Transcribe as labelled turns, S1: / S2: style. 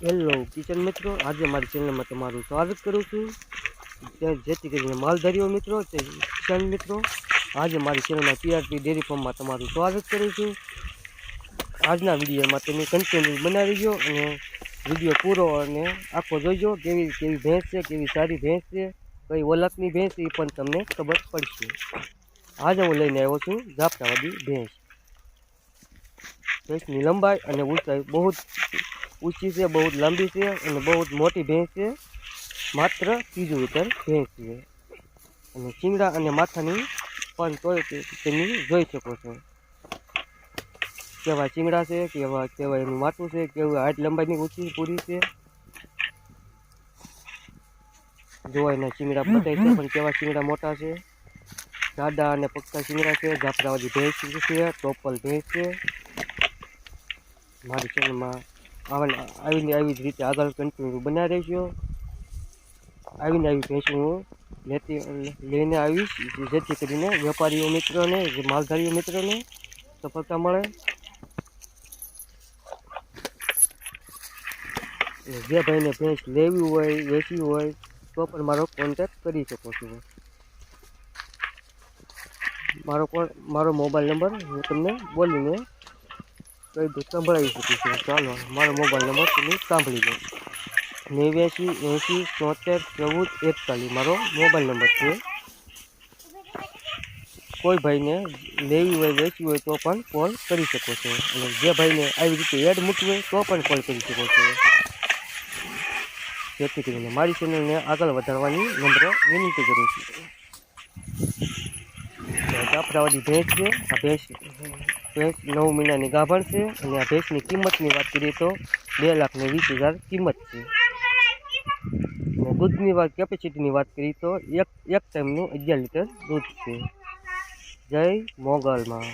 S1: Hello kitchen મિત્રો, આજે મારી ચેનલમાં તમારું સ્વાગત કરું છું। જેથી કરીને માલધારીઓ મિત્રો, કિસાન મિત્રો, આજે મારી ચેનલમાં ટીઆરપી ડેરી ફાર્મમાં તમારું સ્વાગત કરું છું। આજના વિડીયોમાં તમે કન્ટિન્યુ બનાવી ગયો અને વિડીયો પૂરો અને આખો જોઈજો। કેવી ભેંસ છે, કેવી સારી ભેંસ છે, કઈ ઓળખની ભેંસ એ પણ તમને ખબર પડશે। આજે હું લઈને આવ્યો છું જાફરાબાદી ભેંસ। ભેંસની લંબાઈ અને ઊંચાઈ બહુ ऊंची से बहुत लंबी से बहुत मोटी भैंस है। मात्र 30 लीटर भैंस है। चींगड़ा और माथानी पण तोय तेनी जोई शको छो। केवा चींगड़ा से केवा एनुं माथुं से केवी हाइट लंबाई ऊंची पूरी से जो एना चींगड़ा बताई छे पण केवा चींगड़ा मोटा से जाडा और पक्का चींगड़ा से। जाफराबादी भैंस है, टोपल भैंस है। मारी चेनल में આવી જ રીતે આગળ કન્ટિન્યુ બન્યા રહેજો। આવી ભેંસો હું લઈને આવીશ, જેથી કરીને વેપારીઓ મિત્રોને, માલધારીઓ મિત્રોને સફળતા મળે। જે ભાઈને ભેંસ લેવી હોય, વેચવી હોય તો પણ મારો કોન્ટેક્ટ કરી શકો છો। મારો મોબાઈલ નંબર હું તમને બોલીને સંભળાવી શકું છું। ચાલો મારો મોબાઈલ નંબર તમે સાંભળી લો। 89 80 73 14 41 મારો મોબાઈલ નંબર છે। કોઈ ભાઈને લેવી હોય, વેચવી હોય તો પણ કોલ કરી શકો છો। અને જે ભાઈને આવી રીતે એડ મૂકવી હોય તો પણ કોલ કરી શકો છો, જેથી કરીને મારી ચેનલને આગળ વધારવાની નમ્ર વિનંતી કરું છું। જાફરાબાદી ભેંસ છે। આ ભેંસ 9 મહિનાની ગાભણ છે અને આ ભેંસની કિંમતની વાત કરીએ તો 2,20,000 કિંમત છે। અને દૂધની વાત, કેપેસિટીની વાત કરીએ તો એક ટાઈમનું 11 લીટર દૂધ છે। જય મોગલમાં।